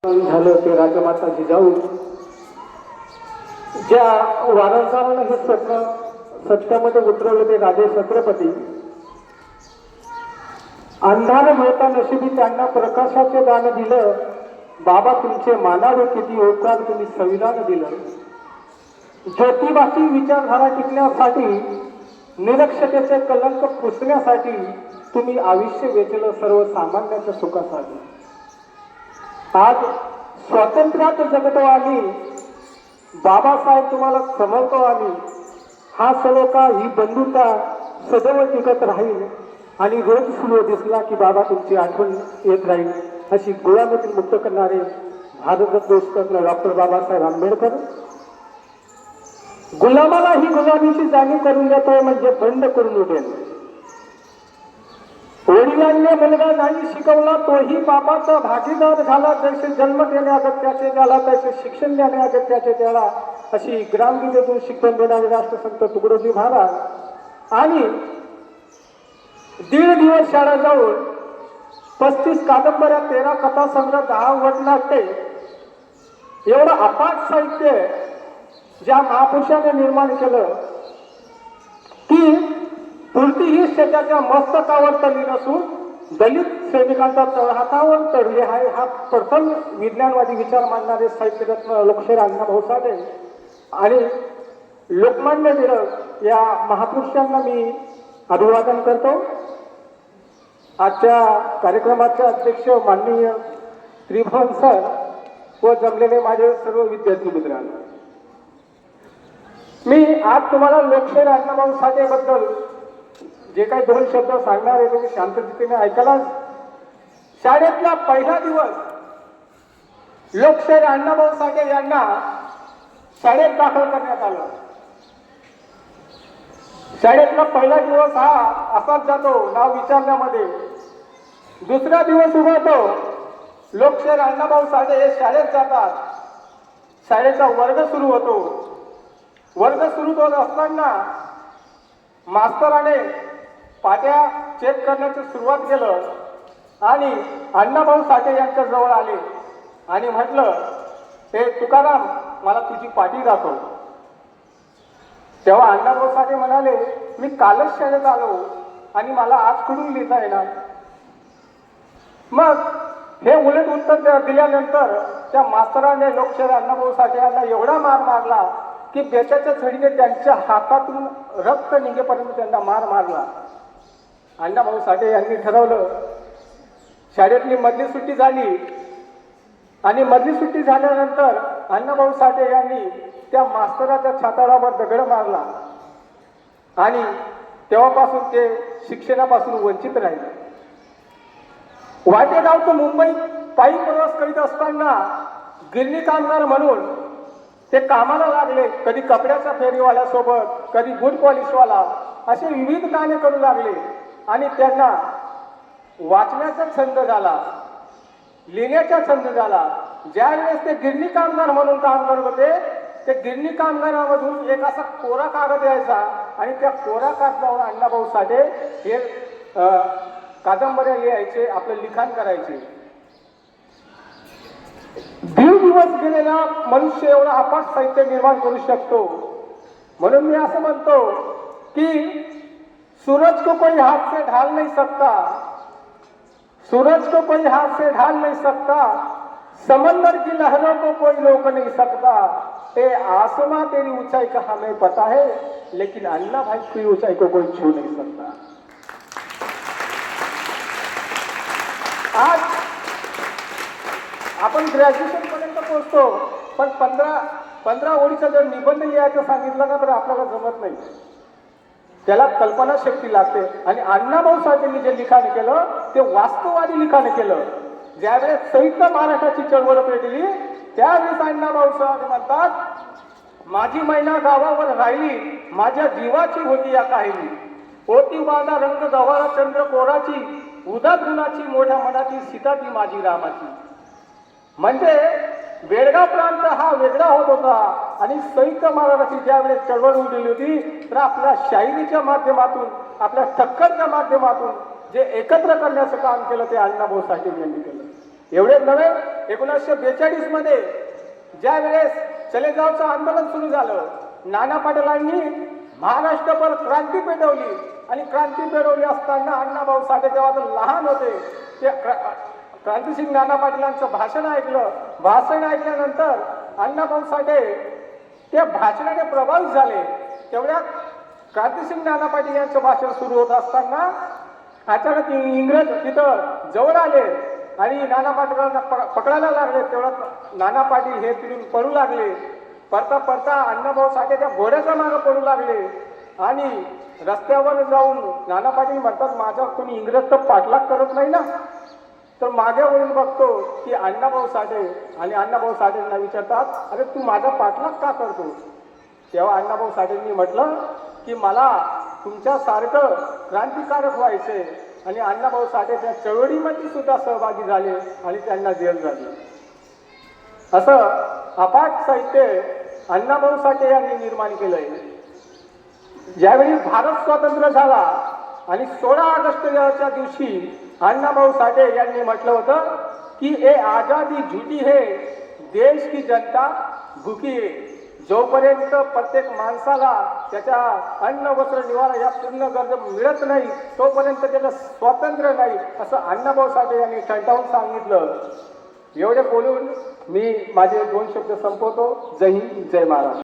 झालं ते राजमाता जिजाऊ ज्या वारसानं हे स्वप्न सत्यामध्ये उतरवलं ते राजे छत्रपती अंधार मिळता नशिबी त्यांना प्रकाशाचे दान दिलं. बाबा तुमचे मानावे किती उपकार तुम्ही संविधान दिलं. ज्योतिबाची विचारधारा टिकण्यासाठी निरक्षतेचे कलंक पुसण्यासाठी तुम्ही आयुष्य वेचलं सर्वसामान्याच्या सुखासाठी. आज स्वातंत्र्यात जगतो आम्ही बाबासाहेब तुम्हाला समजतो आम्ही. हा सलोखा ही बंधुता सदैव टिकत राहील आणि रोज सुरू दिसला की बाबा तुमची आठवण येत राहील अशी गुलामीतून मुक्त करणारे भारतरत्न डॉक्टर बाबासाहेब आंबेडकर. गुलामाला ही गुलामीची जाणीव करून देतोय म्हणजे बंद करून उठेल. वडिलांनी मुलगा नाही शिकवला तोही बाबाचा भागीदार झाला. जैसे जन्म देणे अगत्याचे झाला तैसे शिक्षण देणे अगत्याचे त्याला अशी ग्रामगीतेतून शिक्षण देणारे राष्ट्रसंत तुकडोजी महाराज. आणि 1.5 दिवस शाळा जाऊन 35 कादंबऱ्या 13 कथासंग्रह 10 वटनाट्ये एवढं अपाट साहित्य ज्या महापुरुषाने निर्माण केलं की पुरती ही शेताच्या मस्तकावर तळली नसून दलित सैनिकांच्या तळहातावर तळली आहे. हा प्रथम विज्ञानवादी विचार मांडणारे साहित्यरत्न लोकशाहीर अण्णाभाऊ साठे आणि लोकमान्य टिळक या महापुरुषांना मी अभिवादन करतो. आजच्या कार्यक्रमाचे अध्यक्ष माननीय त्रिभुवन सर व जमलेले माझे सर्व विद्यार्थी मित्रांनो, मी आज तुम्हाला लोकशाहीर अण्णाभाऊ साठे बद्दल जे काही 2 शब्द सांगणार आहे तुम्ही शांततेने ऐकायला. शाळेतला पहिला दिवस लोकशाहीर अण्णाभाऊ साठे यांना शाळेत दाखल करण्यात आलं. शाळेतला पहिला दिवस हा असाच जातो नाव विचारण्यामध्ये. दुसरा दिवस उभा लोकशाहीर अण्णाभाऊ साठे हे शाळेत जातात. शाळेचा वर्ग सुरू होतो. वर्ग सुरू होत असताना मास्तराने पाट्या चेक करण्याची सुरुवात केलं आणि अण्णाभाऊ साठे यांच्या जवळ आले आणि म्हटलं, हे तुकाराम मला तुझी पाटी दाखव. तेव्हा अण्णाभाऊ साठे म्हणाले, मी कालच शाळेत आलो आणि मला आज कुठून लिहिता येणार. मग हे उलट उत्तर दिल्यानंतर त्या मास्तराने लोकशाहीर अण्णाभाऊ साठे यांना एवढा मार मारला की बेताच्या छडीने त्यांच्या हातातून रक्त निघेपर्यंत त्यांना मार मारला. अण्णाभाऊ साठे यांनी ठरवलं, शाळेतली मधली सुट्टी झाली आणि मधली सुट्टी झाल्यानंतर अण्णाभाऊ साठे यांनी त्या मास्तराच्या छाताडावर दगड मारला आणि तेव्हापासून ते शिक्षणापासून वंचित राहिले. वाटेगाव ते मुंबई पायी प्रवास करीत असताना गिरणी कामगार म्हणून ते कामाला लागले. कधी कपड्याच्या फेरीवाल्यासोबत, कधी बूट पॉलिशवाला, असे विविध कामे करू लागले आणि त्यांना वाचण्याचा छंद झाला, लिहिण्याचा छंद झाला. ज्यावेळेस ते गिरणी कामगार म्हणून काम करत होते ते गिरणी कामगारामधून एक असा कोरा कागद यायचा आणि त्या कोरा कागदावर अण्णाभाऊ साठे हे कादंबऱ्या लिहायचे, आपलं लिखाण करायचे. 1.5 दिवस गेलेला मनुष्य एवढा अपाट साहित्य निर्माण करू शकतो. म्हणून मी असं म्हणतो की सूरज को कोई हाथ से ढाल नहीं सकता, सूरज को कोई हाथ से ढाल नहीं सकता, समंदर की लहरों को कोई रोक नहीं सकता. ए आसमां तेरी ऊंचाई का हमें पता है लेकिन अन्ना भाई की ऊंचाई को कोई छू नहीं सकता. आज आपण ग्रॅज्युएशन पर्यंत पोहोचतो पण 15 ओळीचा जर निबंध लिहायचं सांगितलं ना तर आपल्याला जमत नाही. त्याला कल्पनाशक्ती लागते आणि अण्णाभाऊ साठेंनी जे लिखाण केलं ते वास्तववादी लिखाण केलं. ज्यावेळेस संयुक्त महाराष्ट्राची चळवळ पेटली त्यावेळेस अण्णाभाऊ साठे म्हणतात, माझी मैना गावावर राहिली, माझ्या जीवाची होती या काहिली, होती माझा रंग गव्हाळा चंद्र कोराची, उदात गुणाची मोठ्या मनाची, सीता ती माझी रामाची. म्हणजे बेळगाव प्रांत हा वेगळा होत होता आणि संयुक्त महाराष्ट्राची ज्यावेळेस चळवळ उडली होती तर आपल्या शाहिरीच्या माध्यमातून, आपल्या ठक्करच्या माध्यमातून जे एकत्र करण्याचं काम केलं ते अण्णाभाऊ साठे यांनी केलं. एवढेच नव्हे 1942 मध्ये ज्या वेळेस चलेगावचं आंदोलन सुरू झालं, नाना पाटलांनी महाराष्ट्रभर क्रांती पेटवली आणि क्रांती पेटवली असताना अण्णाभाऊ साठे तेव्हा तर लहान होते, ते क्रांतिसिंग नाना पाटलांचं भाषण ऐकलं. भाषण ऐकल्यानंतर अण्णाभाऊ साठे त्या भाषणाने प्रभावित झाले. तेवढ्यात क्रांतिसिंग नाना पाटील यांचं भाषण सुरू होत असताना अचानक इंग्रज तिथं जवळ आले आणि नाना पाटलांना पकडायला लागले. तेवढ्यात नाना पाटील हे तिथून पळू लागले. पडता पडता अण्णाभाऊ साठे त्या घोड्याच्या मागे पडू लागले आणि रस्त्यावर जाऊन नाना पाटील म्हणतात, माझा कोणी इंग्रज तर पाठलाग करत नाही ना. तर मागे वळून बघतो की अण्णाभाऊ साठे, आणि अण्णाभाऊ साठेंना विचारतात, अरे तू माझा पाठलाग का करतो? तेव्हा अण्णाभाऊ साठेंनी म्हटलं की मला तुमच्यासारखं क्रांतिकारक व्हायचे. आणि अण्णाभाऊ साठे त्या चळवळीमध्ये सुद्धा सहभागी झाले आणि त्यांना जेल झाली. असं अफाट साहित्य अण्णाभाऊ साठे यांनी निर्माण केलंय. ज्यावेळी भारत स्वतंत्र झाला आणि 16 ऑगस्टच्या दिवशी अण्णाभाऊ साठे यांनी म्हटलं होतं की ए आजादी झुटी है, देश की जनता भुकी है. जोपर्यंत प्रत्येक माणसाला त्याच्या अन्न वस्त्र निवारा या पूर्ण गरजा मिळत नाही तोपर्यंत त्याला स्वातंत्र्य नाही, असं अण्णाभाऊ साठे यांनी ठणकावून सांगितलं. एवढे बोलून मी माझे 2 शब्द संपवतो. जय हिंद, जय महाराष्ट्र.